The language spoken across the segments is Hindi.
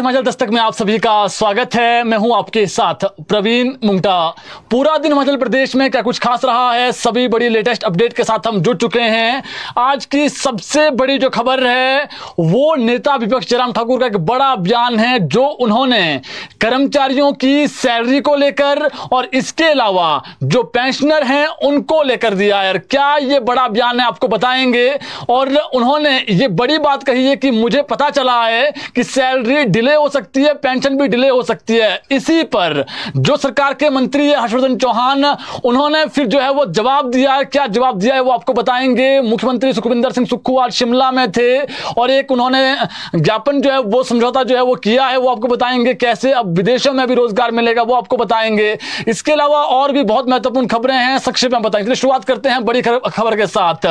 हिमाचल दस्तक में आप सभी का स्वागत है। मैं हूं आपके साथ प्रवीण मुंगटा। पूरा दिन हिमाचल प्रदेश में क्या कुछ खास रहा है, सभी बड़ी लेटेस्ट अपडेट के साथ हम जुड़ चुके हैं। आज की सबसे बड़ी जो खबर है वो नेता विपक्ष जयराम ठाकुर का एक बड़ा बयान है जो उन्होंने कर्मचारियों की सैलरी को लेकर और इसके अलावा जो पेंशनर हैं उनको लेकर दिया है। क्या ये बड़ा बयान है आपको बताएंगे। और उन्होंने ये बड़ी बात कही है कि मुझे पता चला है कि सैलरी डिले हो सकती है, पेंशन भी डिले हो सकती है। इसी पर जो सरकार के मंत्री है हर्षवर्धन चौहान, उन्होंने फिर जो है वो जवाब दिया है। क्या जवाब दिया है वो आपको बताएंगे। मुख्यमंत्री सुखविंदर सिंह सुक्खू आज शिमला में थे और एक उन्होंने ज्ञापन जो है वो समझौता जो है वो किया है, वो आपको बताएंगे। कैसे अब विदेशों में भी रोजगार मिलेगा वो आपको बताएंगे। इसके अलावा और भी बहुत महत्वपूर्ण खबरें हैं, संक्षेप में बताएंगे। शुरुआत करते हैं बड़ी खबर के साथ।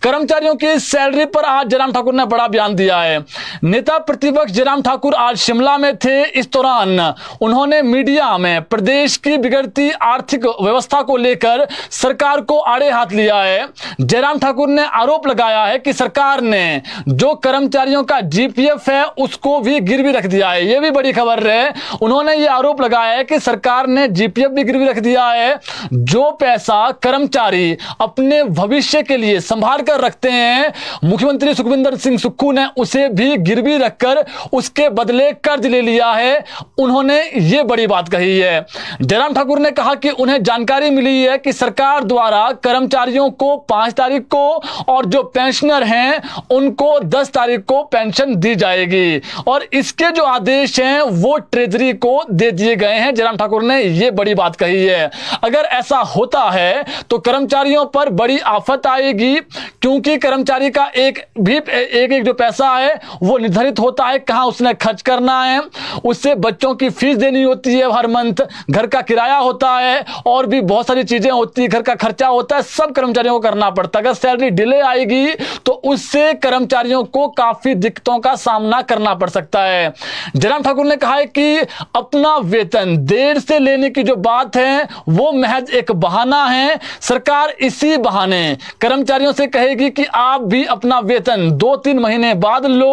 कर्मचारियों की सैलरी पर आज जयराम ठाकुर ने बड़ा बयान दिया है। नेता प्रतिपक्ष जयराम ठाकुर आज शिमला में थे। इस दौरान उन्होंने मीडिया में प्रदेश की बिगड़ती आर्थिक व्यवस्था को लेकर सरकार को आड़े हाथ लिया है। जयराम ठाकुर ने आरोप लगाया है कि सरकार ने जो कर्मचारियों का जीपीएफ है उसको भी गिरवी रख दिया है। यह भी बड़ी खबर है। उन्होंने यह आरोप लगाया है कि सरकार ने जीपीएफ भी गिरवी रख दिया है। जो पैसा कर्मचारी अपने भविष्य के लिए संभाल कर रखते हैं, मुख्यमंत्री सुखविंदर सिंह सुक्खू ने उसे भी गिरवी रखकर उसके बदले कर्ज ले लिया है। उन्होंने यह बड़ी बात कही है। जयराम ठाकुर ने कहा कि उन्हें जानकारी मिली है कि सरकार द्वारा कर्मचारियों को 5 तारीख को और जो पेंशनर हैं उनको 10 तारीख को पेंशन दी जाएगी और इसके जो आदेश हैं वो ट्रेजरी को दे दिए गए हैं। जयराम ठाकुर ने यह बड़ी बात कही है। अगर ऐसा होता है तो कर्मचारियों पर बड़ी आफत आएगी, क्योंकि कर्मचारी का एक जो पैसा है वो निर्धारित होता है कहां उसने खर्च करना है। उससे बच्चों की फीस देनी होती है हर मंथ, घर का किराया होता है और भी बहुत सारी चीजें होती है, घर का खर्चा होता है, सब कर्मचारियों को करना पड़ता है। अगर सैलरी डिले आएगी तो उससे कर्मचारियों को काफी दिक्कतों का सामना करना पड़ सकता है। जयराम ठाकुर ने कहा है कि अपना वेतन देर से लेने की जो बात है वो महज एक बहाना है। सरकार इसी बहाने कर्मचारियों से कहेगी कि आप भी अपना वेतन 2-3 महीने बाद लो।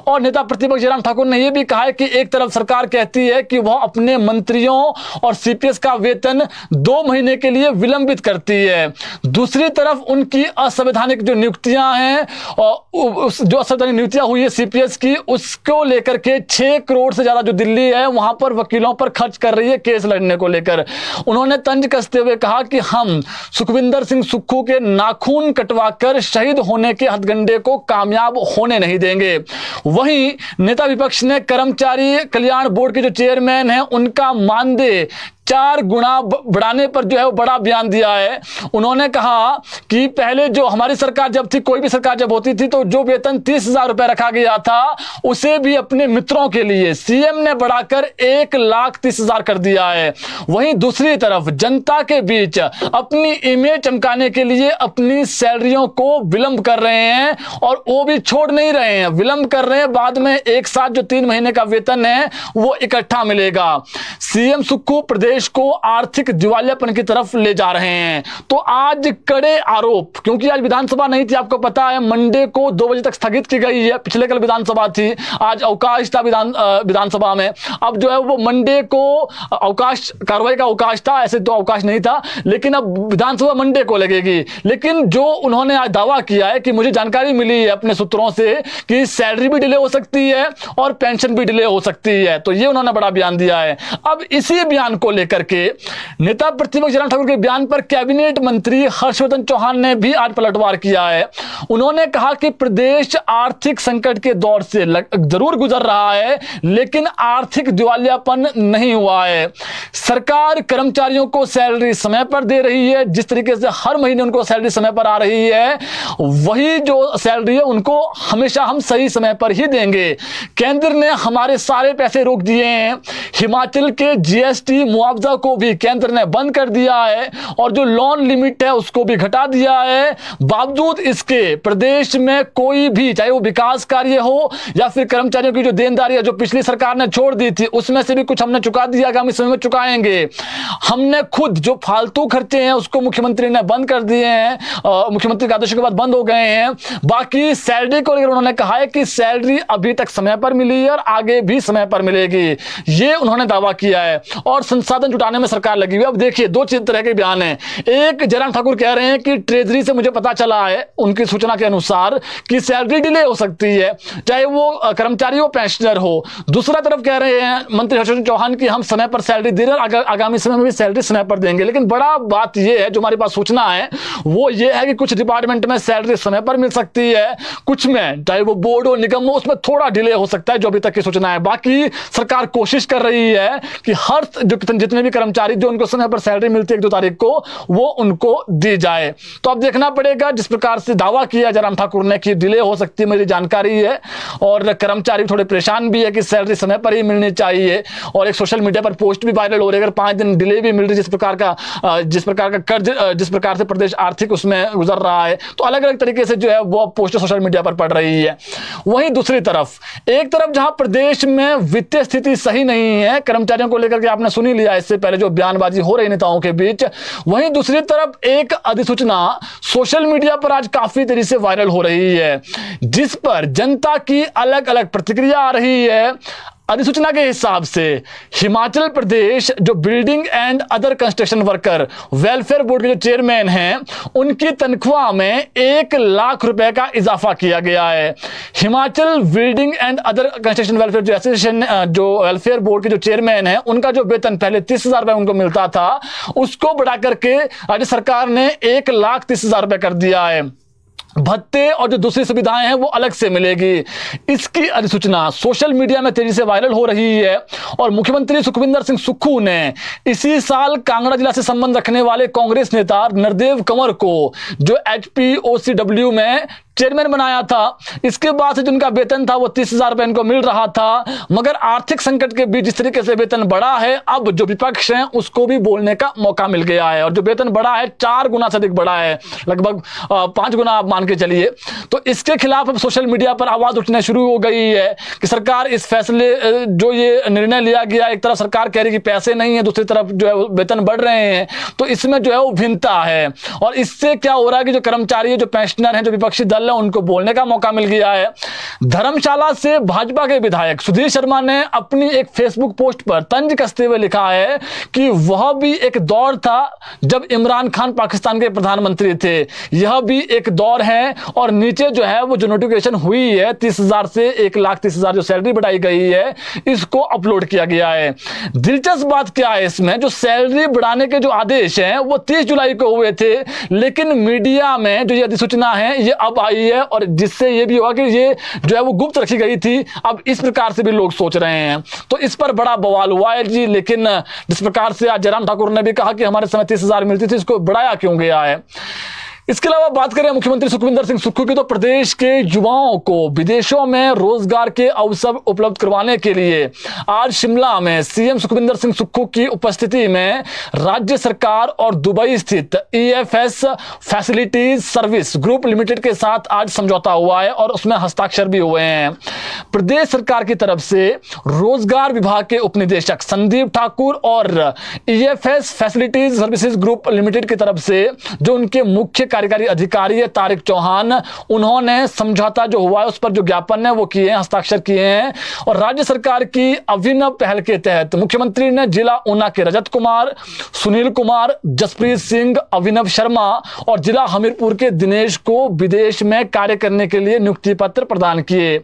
और नेता प्रतिपक्ष जयराम ठाकुर ने यह भी कहा है कि एक तरफ सरकार कहती है कि वह अपने मंत्रियों और सीपीएस का वेतन 2 महीने के लिए विलंबित करती है, दूसरी तरफ उनकी असंवैधानिक जो नियुक्तियां हैं और जो असंवैधानिक नियुक्तियां हुई है सीपीएस की, उसको लेकर के 6 करोड़ से ज्यादा जो दिल्ली है वहां पर वकीलों पर खर्च कर रही है केस लड़ने को लेकर। उन्होंने तंज कसते हुए कहा कि हम सुखविंदर सिंह सुक्खू के नाखून कटवाकर शहीद होने के हथगंडे को कामयाब होने नहीं देंगे। वहीं नेता विपक्ष ने कर्मचारी कल्याण बोर्ड के जो चेयरमैन हैं उनका मानदेय 4 गुना बढ़ाने पर जो है वो बड़ा बयान दिया है। उन्होंने कहा कि पहले जो हमारी सरकार जब थी, कोई भी सरकार जब होती थी तो जो वेतन 30,000 रुपए रखा गया था उसे भी अपने मित्रों के लिए सीएम ने बढ़ाकर 1,30,000 कर दिया है। वहीं दूसरी तरफ जनता के बीच अपनी इमेज चमकाने के लिए अपनी सैलरियों को विलंब कर रहे हैं और वो भी छोड़ नहीं रहे हैं, विलंब कर रहे हैं। बाद में एक साथ जो 3 महीने का वेतन है वो इकट्ठा मिलेगा। सीएम सुक्खू प्रदेश को आर्थिक दिवालियापन की तरफ ले जा रहे हैं। तो आज कड़े आरोप, क्योंकि आज विधानसभा नहीं थी, आपको पता है मंडे को 2 बजे तक स्थगित की गई है। पिछले कल विधानसभा थी, आज अवकाश था विधानसभा में। अब जो है वो मंडे को अवकाश, कार्रवाई का अवकाश था, ऐसे तो अवकाश नहीं था, लेकिन अब विधानसभा मंडे को लगेगी। लेकिन जो उन्होंने आज दावा किया है कि मुझे जानकारी मिली है अपने सूत्रों से कि सैलरी भी डिले हो सकती है और पेंशन भी डिले हो सकती है, तो ये उन्होंने बड़ा बयान दिया है। अब इसी बयान को करके नेता प्रतिपक्ष जयराम ठाकुर के बयान पर कैबिनेट मंत्री हर्षवर्धन चौहान ने भी आज पलटवार किया है। उन्होंने कहा कि प्रदेश आर्थिक संकट के दौर से जरूर गुजर रहा है लेकिन आर्थिक दिवालियापन नहीं हुआ है। सरकार कर्मचारियों को सैलरी समय पर दे रही है, जिस तरीके से हर महीने उनको सैलरी समय पर आ रही है वही जो सैलरी है उनको हमेशा हम सही समय पर ही देंगे। केंद्र ने हमारे सारे पैसे रोक दिए हैं, हिमाचल के जीएसटी मुआवजा को भी केंद्र ने बंद कर दिया है और जो लोन लिमिट है उसको भी घटा दिया है। बावजूद इसके प्रदेश में कोई भी, चाहे वो विकास कार्य हो या फिर कर्मचारियों की जो देनदारी है जो पिछली सरकार ने छोड़ दी थी, उसमें से भी कुछ हमने चुका दिया, आगामी समय में चुकाएंगे। हमने खुद जो फालतू खर्चे हैं उसको मुख्यमंत्री ने बंद कर दिए हैं, मुख्यमंत्री के आदेश के बाद बंद हो गए हैं। बाकी सैलरी को लेकर उन्होंने कहा है कि सैलरी अभी तक समय पर मिली है और आगे भी समय पर मिलेगी, ये उन्होंने दावा किया है। और संसाधन जुटाने में सरकार लगी हुई है। अब देखिए, दो तरह के बयान हैं। एक, जयराम ठाकुर कह रहे हैं कि ट्रेजरी से मुझे पता चला है उनकी सूचना के अनुसार कि सैलरी डिले हो सकती है, चाहे वो कर्मचारी हो पेंशनर हो। दूसरा तरफ कह रहे हैं मंत्री हर्षवर्धन चौहान की हम समय पर सैलरी दे रहे हैं, आगामी समय में भी सैलरी समय पर देंगे। लेकिन बड़ा बात यह है, जो हमारे पास सूचना है वो ये है कि कुछ डिपार्टमेंट में सैलरी समय पर मिल सकती है, कुछ में, चाहे वो बोर्ड हो निगम हो, उसमें थोड़ा डिले हो सकता है, जो अभी तक की सूचना है। बाकी सरकार कोशिश कर रही है कि हर जितने भी कर्मचारी जो उनको समय पर सैलरी मिलती है 1-2 तारीख को, वो उनको दी जाए। तो अब देखना पड़ेगा। जिस प्रकार से दावा किया जयराम ठाकुर ने कि डिले हो सकती है, मेरी जानकारी है, और कर्मचारी थोड़े परेशान भी है कि सैलरी समय पर ही मिलनी चाहिए। और एक सोशल मीडिया पर पोस्ट भी वायरल हो रही है, अगर 5 दिन डिले भी मिल रही, जिस प्रकार का कर्ज, जिस प्रकार से प्रदेश आर्थिक उसमें गुजर रहा है, तो अलग अलग तरीके से जो है वो पोस्ट सोशल मीडिया पर पड़ रही है। वहीं दूसरी तरफ, एक तरफ जहां प्रदेश में वित्तीय स्थिति सही नहीं है, कर्मचारियों को लेकर के आपने सुन ही लिया इससे पहले जो बयानबाजी हो रही नेताओं के बीच, वहीं दूसरी तरफ एक अधिसूचना सोशल मीडिया पर आज काफी तेजी से वायरल हो रही है, जिस पर जनता की अलग अलग प्रतिक्रिया आ रही है। अधिसूचना के हिसाब से हिमाचल प्रदेश जो building and other construction worker welfare board के जो चेयरमैन हैं, उनकी तनख्वाह में 1 लाख रुपए का इजाफा किया गया है। Himachal building and other construction welfare जो एसोसिएशन, जो वेलफेयर बोर्ड के जो चेयरमैन हैं, उनका जो वेतन पहले 30,000 रुपए उनको मिलता था, उसको बढ़ा करके राज्य सरकार ने 1,30,000 रुपए कर दिया है। भत्ते और जो दूसरी सुविधाएं हैं वो अलग से मिलेगी। इसकी अधिसूचना सोशल मीडिया में तेजी से वायरल हो रही है और मुख्यमंत्री सुखविंदर सिंह सुक्खू ने इसी साल कांगड़ा जिला से संबंध रखने वाले कांग्रेस नेता नरदेव कंवर को जो HPOCW में चेयरमैन बनाया था। इसके बाद से जिनका वेतन था वो 30,000 रुपए इनको मिल रहा था, मगर आर्थिक संकट के बीच जिस तरीके से वेतन बढ़ा है, अब जो विपक्ष है उसको भी बोलने का मौका मिल गया है और जो वेतन बढ़ा है 4 गुना से अधिक बढ़ा है, लगभग 5 गुना आप मान के चलिए। तो इसके खिलाफ अब सोशल मीडिया पर आवाज उठने शुरू हो गई है कि सरकार इस फैसले, जो ये निर्णय लिया गया, एक तरफ सरकार कह रही कि पैसे नहीं है, दूसरी तरफ जो है वेतन बढ़ रहे हैं, तो इसमें जो है वो भिन्नता है। और इससे क्या हो रहा है कि जो कर्मचारी है, जो पेंशनर है, जो विपक्षी दल है, उनको बोलने का मौका मिल गया है। धर्मशाला से भाजपा के विधायक सुधीर शर्मा ने अपनी एक फेसबुक पोस्ट पर तंज कसते हुए लिखा है कि वह भी एक दौर था जब इमरान खान पाकिस्तान के प्रधानमंत्री थे, यह भी एक दौर है। और नीचे जो है वो जो नोटिफिकेशन हुई है 30,000 से 1,30,000 जो सैलरी बढ़ाई गई है, इसको अपलोड किया गया है। दिलचस्प बात क्या है इसमें, जो सैलरी बढ़ाने के जो आदेश हैं वो 30 जुलाई को हुए थे, लेकिन मीडिया में जो ये अधिसूचना है ये अब आई है, और जिससे ये भी हुआ कि ये जो है वो गुप्त रखी गई थी। अब इस प्रकार से भी लोग सोच रहे हैं, तो इस पर बड़ा बवाल हुआ है जी। लेकिन जिस प्रकार से आज जयराम ठाकुर ने भी कहा कि हमारे समय 30,000 मिलती थी, इसको बढ़ाया क्यों गया है। इसके अलावा बात करें मुख्यमंत्री सुखविंदर सिंह सुक्खू की, तो प्रदेश के युवाओं को विदेशों में रोजगार के अवसर उपलब्ध करवाने के लिए आज शिमला में सीएम सुखविंदर सिंह सुक्खू की उपस्थिति में राज्य सरकार और दुबई स्थित EFS facilities service group limited के साथ आज समझौता हुआ है और उसमें हस्ताक्षर भी हुए हैं। प्रदेश सरकार की तरफ से रोजगार विभाग के उपनिदेशक संदीप ठाकुर और EFS facilities services group limited की तरफ से जो उनके मुख्य कार्यकारी अधिकारी है तारिक चौहान, उन्होंने समझौता जो हुआ है उस पर जो ज्ञापन है वो किए हैं, हस्ताक्षर किए हैं। और राज्य सरकार की अभिनव पहल के तहत मुख्यमंत्री ने जिला ऊना के रजत कुमार, सुनील कुमार, जसप्रीत सिंह, अभिनव शर्मा और जिला हमीरपुर के दिनेश को विदेश में कार्य करने के लिए नियुक्ति पत्र प्रदान किए।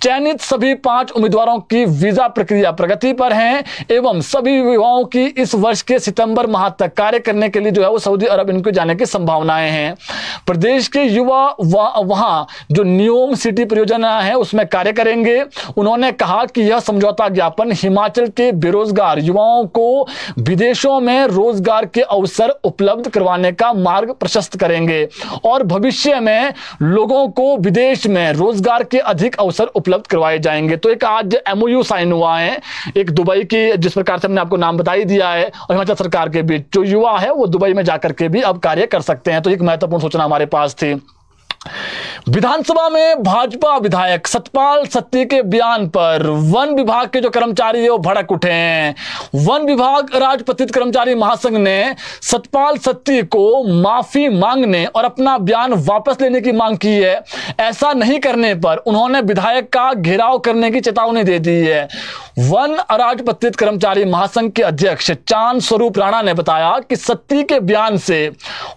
चयनित सभी 5 उम्मीदवारों की वीजा प्रक्रिया प्रगति पर है एवं सभी युवाओं की इस वर्ष के सितंबर माह तक कार्य करने के लिए जो है वो सऊदी अरब इनको जाने की संभावनाएं हैं। प्रदेश के युवा वहां जो न्योम सिटी परियोजना है उसमें कार्य करेंगे। उन्होंने कहा कि यह समझौता ज्ञापन हिमाचल के बेरोजगार युवाओं को विदेशों में रोजगार के अवसर उपलब्ध करवाने का मार्ग प्रशस्त करेंगे और भविष्य में लोगों को विदेश में रोजगार के अधिक अवसर उपलब्ध करवाए जाएंगे। तो एक आज MOU साइन हुआ है एक दुबई की, जिस प्रकार से हमने आपको नाम बता ही दिया है, और हिमाचल सरकार के बीच जो युवा है वो दुबई में जाकर के भी अब कार्य कर सकते हैं। तो एक महत्वपूर्ण सूचना हमारे पास थी। विधानसभा में भाजपा विधायक सतपाल सत्ती के बयान पर वन विभाग के जो कर्मचारी है वो भड़क उठे हैं। वन विभाग राजपत्रित कर्मचारी महासंघ ने सतपाल सत्ती को माफी मांगने और अपना बयान वापस लेने की मांग की है। ऐसा नहीं करने पर उन्होंने विधायक का घेराव करने की चेतावनी दे दी है। वन राजपत्रित कर्मचारी महासंघ के अध्यक्ष चांद स्वरूप राणा ने बताया कि सत्ती के बयान से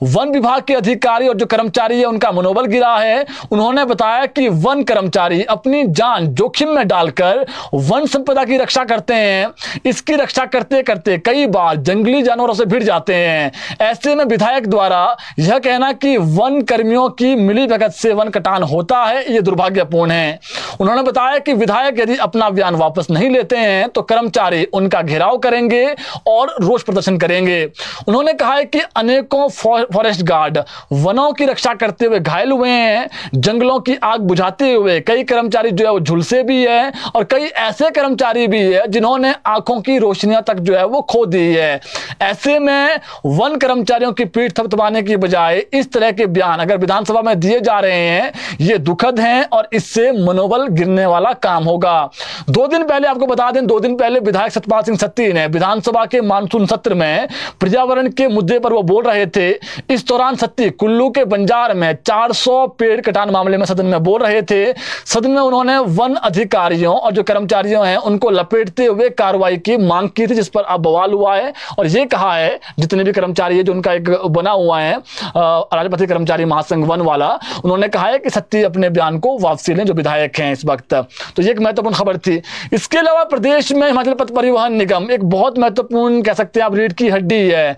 वन विभाग के अधिकारी और जो कर्मचारी है उनका मनोबल गिरा है। उन्होंने बताया कि वन कर्मचारी अपनी जान जोखिम में डालकर वन संपदा की रक्षा करते हैं। इसकी रक्षा करते करते कई बार जंगली जानवरों से भिड़ जाते हैं। ऐसे में विधायक द्वारा यह कहना कि वन कर्मियों की मिलीभगत से वन कटान होता है, यह दुर्भाग्यपूर्ण है। उन्होंने बताया कि विधायक यदि अपना बयान वापस नहीं लेते हैं तो कर्मचारी उनका घेराव करेंगे और रोष प्रदर्शन करेंगे। उन्होंने कहा है कि अनेकों फॉरेस्ट गार्ड वनों की रक्षा करते हुए घायल हुए हैं। जंगलों की आग बुझाते हुए कई कर्मचारी जो है वो झुलसे भी है, और कई ऐसे कर्मचारी भी है जिन्होंने आंखों की रोशनियां तक जो है वो खो दी है। ऐसे में वन कर्मचारियों की पीठ थपथपाने की बजाय इस तरह के बयान अगर विधानसभा में दिए जा रहे हैं, ये दुखद हैं और इससे मनोबल गिरने वाला काम होगा। 2 दिन पहले आपको बता दें, 2 दिन पहले विधायक सतपाल सिंह सत्ती ने विधानसभा के मानसून सत्र में पर्यावरण के मुद्दे पर वो बोल रहे थे। इस दौरान सत्ती कुल्लू के बंजार में 400 पेड़ कटान मामले में सदन में बोल रहे थे। सदन में उन्होंने वन अधिकारियों और जो कर्मचारियों हैं उनको लपेटते हुए कार्रवाई की मांग की थी, जिस पर अब बवाल हुआ है। और ये कहा है जितने भी कर्मचारी है जो उनका एक बना हुआ है राजपत्रित कर्मचारी महासंघ वन वाला, उन्होंने कहा है कि सत्ती अपने बयान को वापसी लें जो विधायक हैं इस वक्त। तो ये एक महत्वपूर्ण खबर थी। इसके अलावा प्रदेश में हिमाचल पथ परिवहन निगम एक बहुत महत्वपूर्ण कह सकते हैं आप रीढ़ की हड्डी है।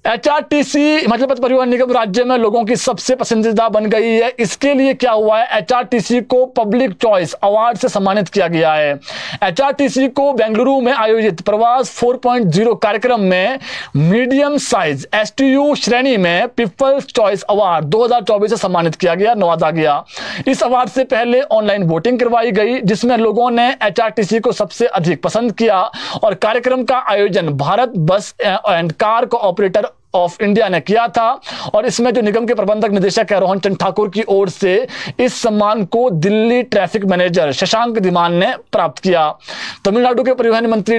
HRTC हिमाचल पथ परिवहन निगम राज्य में लोगों की सबसे पसंदीदा बन गई है। इसके लिए क्या हुआ है, HRTC को पब्लिक चॉइस अवार्ड से सम्मानित किया गया है। HRTC को बेंगलुरु में आयोजित प्रवास 4.0 कार्यक्रम में मीडियम साइज STU श्रेणी में पीपल्स चॉइस अवार्ड 2024 से सम्मानित किया गया, नवाजा गया। इस अवार्ड से पहले ऑनलाइन वोटिंग करवाई गई जिसमें लोगों ने HRTC को सबसे अधिक पसंद किया, और कार्यक्रम का आयोजन भारत बस and car cooperator of India ने किया था। और इसमें जो निगम के प्रबंधक निदेशक है रोहन चंद ठाकुर की ओर से इस सम्मान को दिल्ली ट्रैफिक मैनेजर शशांक धीमान ने प्राप्त किया। तमिलनाडु के परिवहन मंत्री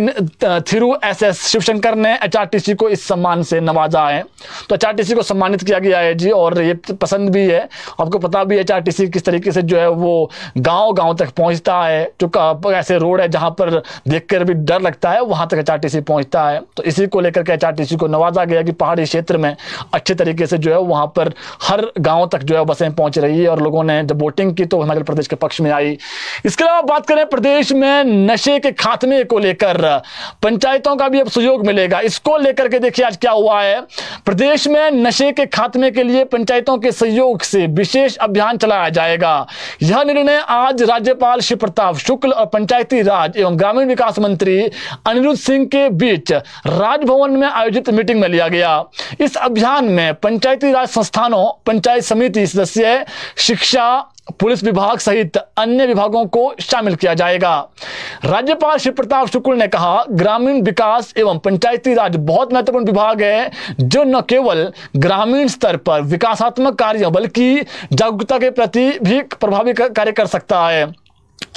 थिरु SS शिवशंकर ने HRTC को इस सम्मान से नवाजा है। तो HRTC को सम्मानित किया गया है जी, और ये पसंद भी है। आपको पता भी है HRTC किस तरीके से जो है वो गाँव तक पहुँचता है। जो ऐसे रोड है जहाँ पर देखकर भी डर लगता है, वहाँ तक HRTC पहुँचता है। तो इसी को लेकर के HRTC को नवाजा गया कि पहाड़ी क्षेत्र में अच्छे तरीके से जो है वहां पर हर गांव तक जो है बसें पहुंच रही है, और लोगों ने जब वोटिंग की तो हिमाचल प्रदेश के पक्ष में आई। इसके अलावा बात करें प्रदेश में नशे के खात्मे को लेकर पंचायतों का भी अब सहयोग मिलेगा। इसको लेकर के देखिए आज क्या हुआ है। प्रदेश में नशे के खात्मे के लिए पंचायतों के सहयोग से विशेष अभियान चलाया जाएगा। यह निर्णय आज राज्यपाल शिव प्रताप शुक्ल और पंचायती राज एवं ग्रामीण विकास मंत्री अनिरुद्ध सिंह के बीच राजभवन में आयोजित मीटिंग में लिया गया। इस अभियान में पंचायती राज संस्थानों, पंचायत समिति सदस्य, शिक्षा, पुलिस विभाग सहित अन्य विभागों को शामिल किया जाएगा। राज्यपाल शिव प्रताप शुक्ल ने कहा, ग्रामीण विकास एवं पंचायती राज बहुत महत्वपूर्ण विभाग है जो न केवल ग्रामीण स्तर पर विकासात्मक कार्यों बल्कि जागरूकता के प्रति भी प्रभावी कार्य कर सकता है।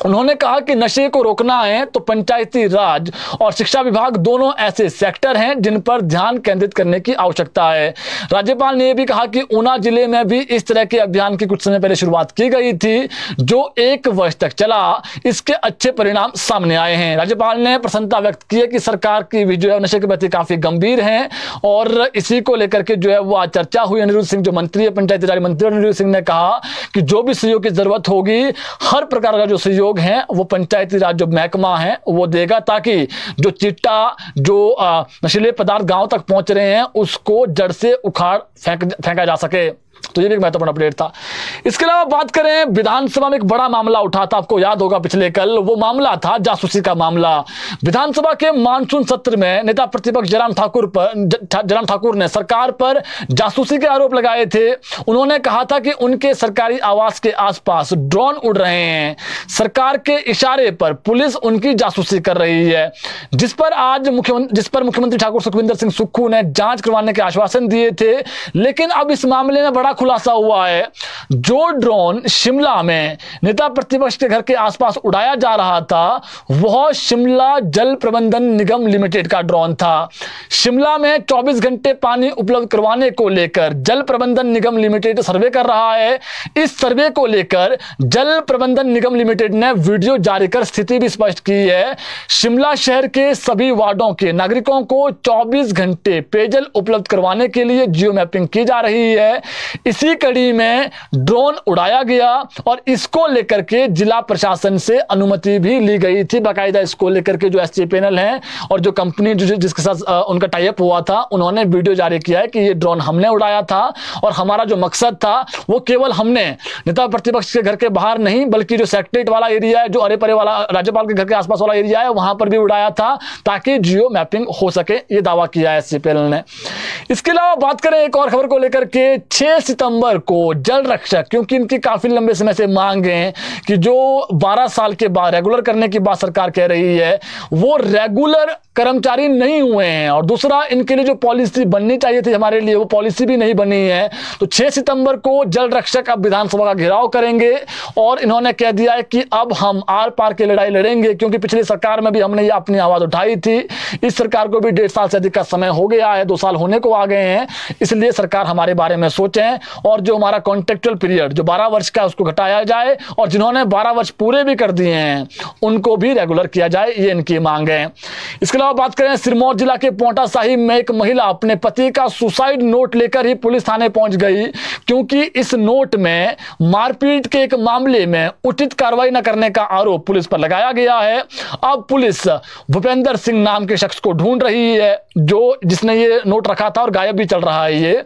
उन्होंने कहा कि नशे को रोकना है तो पंचायती राज और शिक्षा विभाग दोनों ऐसे सेक्टर हैं जिन पर ध्यान केंद्रित करने की आवश्यकता है। राज्यपाल ने यह भी कहा कि ऊना जिले में भी इस तरह के अभियान की कुछ समय पहले शुरुआत की गई थी जो 1 वर्ष तक चला। इसके अच्छे परिणाम सामने आए हैं। राज्यपाल ने प्रसन्नता व्यक्त की है कि सरकार की भी जो है नशे के प्रति काफी गंभीर है, और इसी को लेकर के जो है वो आज चर्चा हुई। अनिरुद्ध सिंह जो मंत्री है, पंचायती राज मंत्री अनिरुद्ध सिंह ने कहा कि जो भी सहयोग की जरूरत होगी, हर प्रकार का जो सहयोग है वो पंचायती राज जो महकमा है वो देगा, ताकि जो चिट्टा, जो नशीले पदार्थ गांव तक पहुंच रहे हैं उसको जड़ से उखाड़ फेंका जा सके। तो ये भी एक महत्वपूर्ण अपडेट था। इसके अलावा बात करें, विधानसभा में एक बड़ा मामला उठा था, आपको याद होगा पिछले कल, वो मामला था जासूसी का मामला। विधानसभा के मानसून सत्र में नेता प्रतिपक्ष जयराम ठाकुर ने सरकार पर जासूसी के आरोप लगाए थे। उन्होंने कहा था कि उनके सरकारी आवास के आसपास ड्रोन उड़ रहे हैं, सरकार के इशारे पर पुलिस उनकी जासूसी कर रही है, जिस पर मुख्यमंत्री ठाकुर सुखविंदर सिंह सुक्खू ने जांच करवाने के आश्वासन दिए थे। लेकिन अब इस मामले में बड़ा खुलासा हुआ है। जो ड्रोन शिमला में नेता प्रतिपक्ष के घर के आसपास उड़ाया जा रहा था, वह शिमला जल प्रबंधन निगम लिमिटेड का ड्रोन था। शिमला में 24 घंटे पानी उपलब्ध करवाने को लेकर जल प्रबंधन निगम लिमिटेड सर्वे कर रहा है। इस सर्वे को लेकर जल प्रबंधन निगम लिमिटेड ने वीडियो जारी कर स्थिति भी स्पष्ट की है। शिमला शहर के सभी वार्डों के नागरिकों को 24 घंटे पेयजल उपलब्ध करवाने के लिए जियो मैपिंग की जा रही है। इसी कड़ी में ड्रोन उड़ाया गया और इसको लेकर के जिला प्रशासन से अनुमति भी ली गई थी। बाकायदा इसको लेकर के जो एसटी पैनल है और जो कंपनी जिसके साथ उनका टाई अप हुआ था, उन्होंने वीडियो जारी किया है कि ये ड्रोन हमने उड़ाया था और हमारा जो मकसद था वो केवल हमने नेता प्रतिपक्ष के घर के बाहर नहीं, बल्कि जो सेक्रेटरीट वाला एरिया है, जो अरे परे वाला राज्यपाल के घर के आसपास वाला एरिया है, वहां पर भी उड़ाया था ताकि जियो मैपिंग हो सके। ये दावा किया है एसटी पैनल ने। इसके अलावा बात करें एक और खबर को लेकर के, 6 सितंबर को जल रक्षक, क्योंकि इनकी काफी लंबे समय से मांग है कि जो 12 साल के बाद रेगुलर करने की बात सरकार कह रही है, वो रेगुलर कर्मचारी नहीं हुए हैं, और दूसरा इनके लिए जो पॉलिसी बननी चाहिए थी हमारे लिए, वो पॉलिसी भी नहीं बनी है। तो 6 सितंबर को जल रक्षक अब विधानसभा का घेराव करेंगे और इन्होंने कह दिया है कि अब हम आर पार की लड़ाई लड़ेंगे, क्योंकि पिछली सरकार में भी हमने ये अपनी आवाज उठाई थी। इस सरकार को भी 1.5 साल से अधिक का समय हो गया है, 2 साल होने को आ गए हैं, इसलिए सरकार हमारे बारे में सोचें और जो हमारा कॉन्ट्रेक्चुअल पीरियड जो 12 वर्ष का उसको घटाया जाए, और जिन्होंने 12 वर्ष पूरे भी कर दिए हैं उनको भी रेगुलर किया जाए, ये इनकी मांग है। इसके अलावा बात करें, सिरमौर जिला के पोंटा साहिब में एक महिला अपने पति का सुसाइड नोट लेकर ही पुलिस थाने पहुंच गई, क्योंकि इस नोट में मारपीट के एक मामले में उचित कार्रवाई न करने का आरोप पुलिस पर लगाया गया है। अब पुलिस भूपेंद्र सिंह नाम के शख्स को ढूंढ रही है, जिसने ये नोट रखा था और गायब भी चल रहा है। ये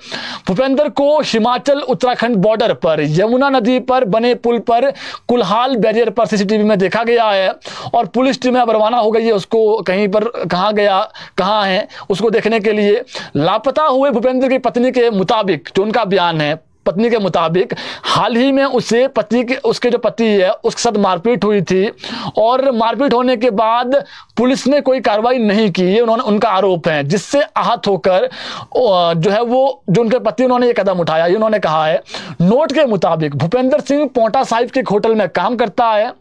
भूपेंद्र को हिमाचल उत्तराखंड बॉर्डर पर यमुना नदी पर बने पुल पर कुल्हाल बैरियर पर सीसीटीवी में देखा गया है, और पुलिस टीमें अब रवाना हो गई है उसको कहीं पर, कहां गया कहां है उसको देखने के लिए। लापता हुए भूपेंद्र की पत्नी के मुताबिक, जो उनका बयान है, पत्नी के मुताबिक हाल ही में उसके जो पति है उसके साथ मारपीट हुई थी, और मारपीट होने के बाद पुलिस ने कोई कार्रवाई नहीं की, ये उनका आरोप है, जिससे आहत होकर जो है वो जो उनके पति उन्होंने ये कदम उठाया। ये उन्होंने कहा है, नोट के मुताबिक भूपेंद्र सिंह पोंटा साहिब के एक होटल में काम करता है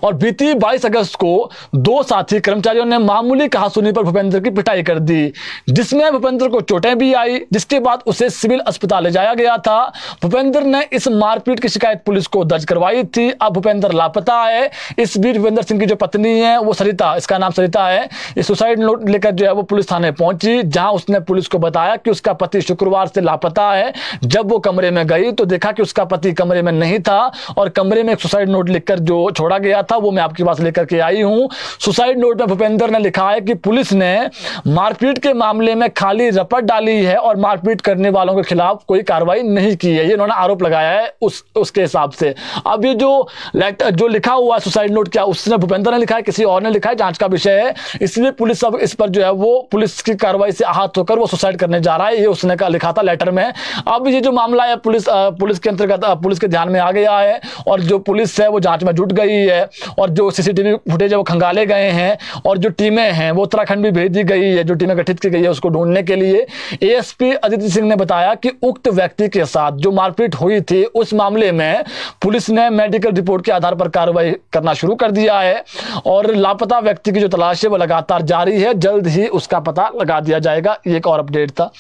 और बीती 22 अगस्त को 2 साथी कर्मचारियों ने मामूली कहासुनी पर भूपेंद्र की पिटाई कर दी, जिसमें भूपेंद्र को चोटें भी आई, जिसके बाद उसे सिविल अस्पताल ले जाया गया था। भूपेंद्र ने इस मारपीट की शिकायत पुलिस को दर्ज करवाई थी। अब भूपेंद्र लापता है। इस बीच भूपेंद्र सिंह की जो पत्नी है वो सरिता, इसका नाम सरिता है, ये सुसाइड नोट लेकर जो है वो पुलिस थाने पहुंची, जहां उसने पुलिस को बताया कि उसका पति शुक्रवार से लापता है। जब वो कमरे में गई तो देखा कि उसका पति कमरे में नहीं था, और कमरे में एक सुसाइड नोट लिखकर जो छोड़ा गया था वो मैं आपके पास लेकर के आई हूं। सुसाइड नोट में भूपेंद्र ने लिखा है कि पुलिस ने मारपीट के मामले में खाली रपट डाली है और मारपीट करने वालों के खिलाफ कोई कार्रवाई नहीं की है। ये इन्होंने आरोप लगाया है उसके हिसाब से। अब ये जो लिखा हुआ है सुसाइड नोट, क्या उसने भूपेंद्र ने लिखा है, किसी और ने लिखा है, जांच का विषय है। इसलिए पुलिस अब इस पर जो है वो पुलिस की कार्रवाई से आहत होकर वो सुसाइड करने जा रहा है, ये उसने लिखा था लेटर में। अब ये जो मामला है पुलिस के अंतर्गत पुलिस के ध्यान में आ गया है, और जो पुलिस है वो जांच में जुट गई है, और जो सीसीटीवी फुटेज है वो खंगाले गए हैं, और जो टीमें हैं वो उत्तराखंड भी भेज दी गई है, जो टीमें गठित की गई है उसको ढूंढने के लिए। एएसपी अदिति सिंह ने बताया कि उक्त व्यक्ति के साथ जो मारपीट हुई थी उस मामले में पुलिस ने मेडिकल रिपोर्ट के आधार पर कार्रवाई करना शुरू कर दिया है, और लापता व्यक्ति की जो तलाश है वो लगातार जारी है, जल्द ही उसका पता लगा दिया जाएगा। ये एक और अपडेट था।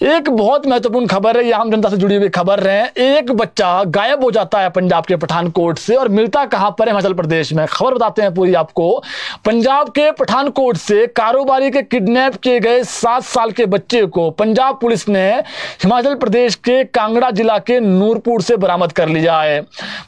एक बहुत महत्वपूर्ण खबर है, ये आम जनता से जुड़ी हुई खबर है। एक बच्चा गायब हो जाता है पंजाब के पठानकोट से, और मिलता कहां पर है? हिमाचल प्रदेश में। खबर बताते हैं पूरी आपको। पंजाब के पठानकोट से कारोबारी के किडनैप किए गए 7 साल के बच्चे को पंजाब पुलिस ने हिमाचल प्रदेश के कांगड़ा जिला के नूरपुर से बरामद कर लिया है।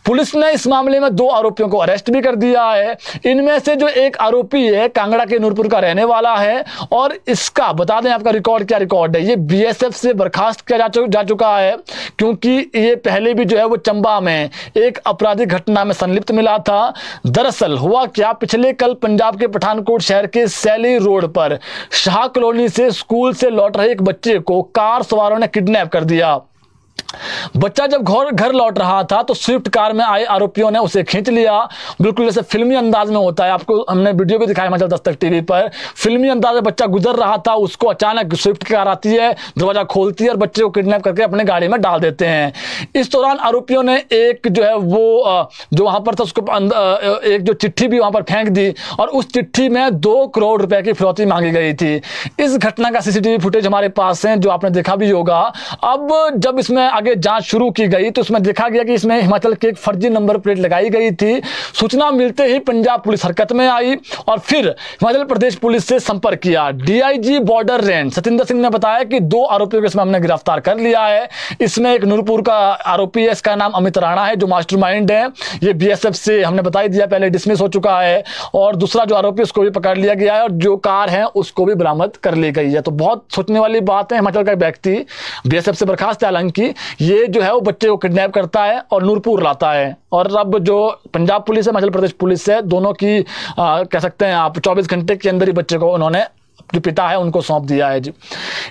पुलिस ने इस मामले में 2 आरोपियों को अरेस्ट भी कर दिया है। इनमें से जो एक आरोपी है कांगड़ा के नूरपुर का रहने वाला है, और इसका बता दें आपका रिकॉर्ड क्या रिकॉर्ड है, ये BS बीएसएफ से बर्खास्त किया जा चुका है, क्योंकि ये पहले भी जो है वो चंबा में एक आपराधिक घटना में संलिप्त मिला था। दरअसल हुआ क्या, पिछले कल पंजाब के पठानकोट शहर के सैली रोड पर शाह कॉलोनी से स्कूल से लौट रहे एक बच्चे को कार सवारों ने किडनैप कर दिया। बच्चा जब घर लौट रहा था तो स्विफ्ट कार में आए आरोपियों ने उसे खींच लिया। बिल्कुल जैसे फिल्मी अंदाज में होता है, आपको हमने वीडियो भी दिखाया हिमाचल दस्तक टीवी पर। फिल्मी अंदाज में बच्चा गुजर रहा था, उसको अचानक स्विफ्ट कार आती है, दरवाजा खोलती है और बच्चे को किडनैप करके अपने गाड़ी में डाल देते हैं। इस दौरान आरोपियों ने एक जो है वो जो वहां पर था उसको एक जो चिट्ठी भी वहां पर फेंक दी और उस चिट्ठी में 2 करोड़ रुपए की फिरौती मांगी गई थी। इस घटना का सीसीटीवी फुटेज हमारे पास है, जो आपने देखा भी होगा। अब जब इसमें आगे जांच शुरू की गई तो इसमें देखा गया कि इसमें हिमाचल की एक फर्जी नंबर प्लेट लगाई गई थी। सूचना मिलते ही पंजाब पुलिस हरकत में आई और फिर हिमाचल प्रदेश पुलिस से संपर्क किया। DIG border range Satinder Singh ने बताया कि 2 आरोपियों को इसमें हमने गिरफ्तार कर लिया है। इसमें एक नूरपुर का आरोपी है, इसका नाम अमित राणा है, जो मास्टरमाइंड है। ये बीएसएफ से हमने बता दिया पहले डिसमिस हो चुका है। और दूसरा जो आरोपी उसको भी पकड़ लिया गया है और जो कार है उसको भी बरामद कर ली गई है। तो बहुत सोचने वाली बात है, हिमाचल का व्यक्ति बीएसएफ से बर्खास्त है, हालांकि ये जो है वो बच्चे को किडनैप करता है और नूरपुर लाता है। और अब जो पंजाब पुलिस है, हिमाचल प्रदेश पुलिस है, दोनों की कह सकते हैं आप 24 घंटे के अंदर ही बच्चे को उन्होंने जो पिता है उनको सौंप दिया है जी।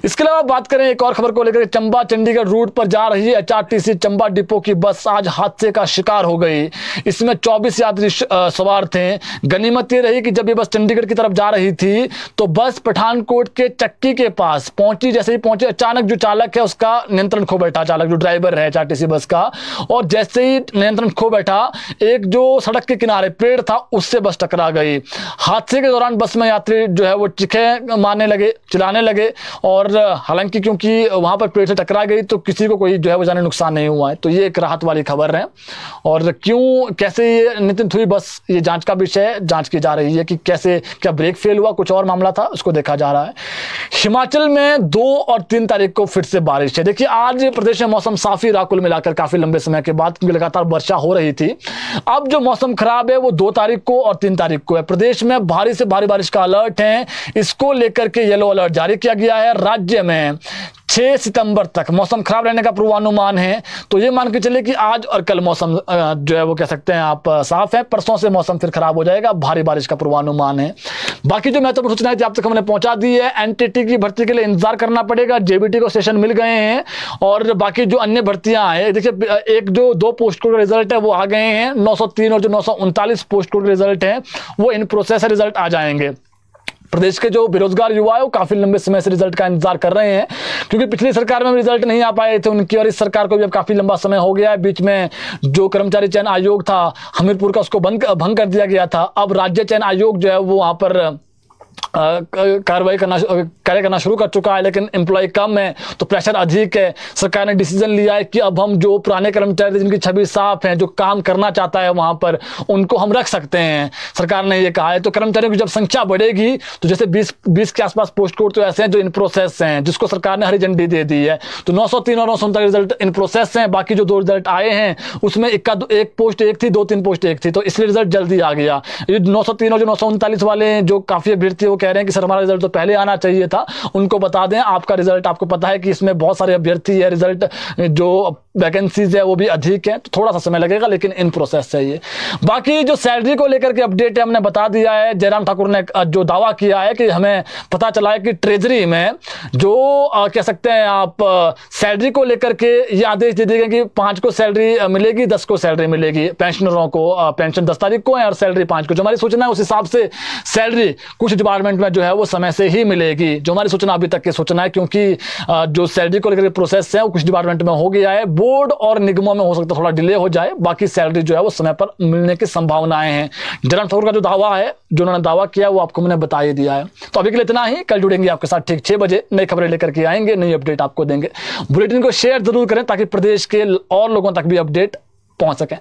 इसके अलावा बात करें एक और खबर को लेकर, चंबा चंडीगढ़ रूट पर जा रही एचआरटीसी चंबा डिपो की बस आज हादसे का शिकार हो गई। इसमें 24 यात्री सवार थे। गनीमत ये रही कि जब ये बस चंडीगढ़ की तरफ जा रही थी तो बस पठानकोट के चक्की के पास पहुंची। जैसे ही पहुंचे अचानक जो चालक है उसका नियंत्रण खो बैठा, चालक जो ड्राइवर है एचआरटीसी बस का, और जैसे ही नियंत्रण खो बैठा एक जो सड़क के किनारे पेड़ था उससे बस टकरा गई। हादसे के दौरान बस में यात्री जो है वो चीखे मारने लगे, चिल्लाने लगे, और हालांकि क्योंकि वहां पर पेड़ से टकरा गई तो किसी को कोई जो है वो जाने नुकसान नहीं हुआ है। तो ये एक राहत वाली खबर है। और क्यों कैसे ये नितिन हुई बस, ये जांच का विषय है, जांच की जा रही है कि कैसे, क्या ब्रेक फेल हुआ, कुछ और मामला था, उसको देखा जा रहा है। हिमाचल में 2 और 3 तारीख को फिर से बारिश है। देखिए आज प्रदेश में मौसम साफ ही रहा, कुल मिलाकर काफी लंबे समय के बाद, क्योंकि लगातार वर्षा हो रही थी। अब जो मौसम खराब है वो 2 तारीख को और 3 तारीख को है। प्रदेश में भारी से भारी बारिश का अलर्ट है, इसको लेकर के येलो अलर्ट जारी किया गया है। राज्य में 6 सितंबर तक मौसम खराब रहने का पूर्वानुमान है। तो ये मान के चले कि आज और कल मौसम जो है वो कह सकते हैं आप साफ है, परसों से मौसम फिर खराब हो जाएगा, भारी बारिश का पूर्वानुमान है। बाकी जो महत्वपूर्ण सूचनाएं थी आप तक हमने पहुंचा दी है। एनटीटी की भर्ती के लिए इंतजार करना पड़ेगा, जेबीटी को सेशन मिल गए हैं और बाकी जो अन्य भर्तियां हैं, देखिए एक जो 2 पोस्ट कोड रिजल्ट है वो आ गए हैं, 903 और जो 939 पोस्ट कोड रिजल्ट है वो इन प्रोसेस रिजल्ट आ जाएंगे। प्रदेश के जो बेरोजगार युवा है वो काफी लंबे समय से रिजल्ट का इंतजार कर रहे हैं, क्योंकि पिछली सरकार में रिजल्ट नहीं आ पाए थे उनकी, और इस सरकार को भी अब काफी लंबा समय हो गया है। बीच में जो कर्मचारी चयन आयोग था हमीरपुर का, उसको भंग कर दिया गया था। अब राज्य चयन आयोग जो है वो वहां पर कार्य करना शुरू कर चुका है, लेकिन एम्प्लॉय कम है तो प्रेशर अधिक है। सरकार ने डिसीजन लिया है कि अब हम जो पुराने कर्मचारी थे जिनकी छवि साफ है, जो काम करना चाहता है वहां पर, उनको हम रख सकते हैं, सरकार ने ये कहा है। तो कर्मचारियों की जब संख्या बढ़ेगी तो जैसे 20 के आसपास पोस्ट कोड तो ऐसे हैं जो इन प्रोसेस हैं, जिसको सरकार ने हरी झंडी दे दी है। तो 903 और 939 रिजल्ट इन प्रोसेस हैं। बाकी जो 2 रिजल्ट आए हैं उसमें एक पोस्ट एक थी, 2-3 पोस्ट एक थी, तो इसलिए रिजल्ट जल्दी आ गया। 903 और जो 939 वाले जो काफी अभ्यर्थी वो कह रहे हैं कि सर हमारा रिजल्ट तो पहले आना चाहिए था। उनको बता दें आपका रिजल्ट, आपको पता है कि इसमें बहुत सारे अभ्यर्थी है, रिजल्ट जो वैकेंसीज है वो भी अधिक है, तो थोड़ा सा समय लगेगा, लेकिन इन प्रोसेस है ये। बाकी जो सैलरी को लेकर के अपडेट है हमने बता दिया है। जयराम ठाकुर ने जो दावा किया है कि हमें पता चला है कि ट्रेजरी में जो कह सकते हैं आप सैलरी को लेकर के ये आदेश दे दिए गए कि 5 को सैलरी मिलेगी, 10 को सैलरी मिलेगी, पेंशनरों को पेंशन 10 तारीख को है और सैलरी 5 को। जो हमारी सूचना है उस हिसाब से सैलरी कुछ डिपार्टमेंट में जो है वो समय से ही मिलेगी, जो हमारी सूचना अभी तक की सूचना है, क्योंकि जो सैलरी को लेकर प्रोसेस है वो कुछ डिपार्टमेंट में हो गया है। बोर्ड और निगमों में हो सकता है थोड़ा डिले हो जाए, बाकी सैलरी जो है वो समय पर मिलने की संभावनाएं हैं। जयराम ठाकुर का जो दावा है, जो उन्होंने दावा किया वो आपको मैंने बता ही दिया है। तो अभी के लिए इतना ही, कल जुड़ेंगे आपके साथ ठीक 6 बजे, नई खबरें लेकर के आएंगे, नई अपडेट आपको देंगे। बुलेटिन को शेयर जरूर करें ताकि प्रदेश के और लोगों तक भी अपडेट पहुंच सके।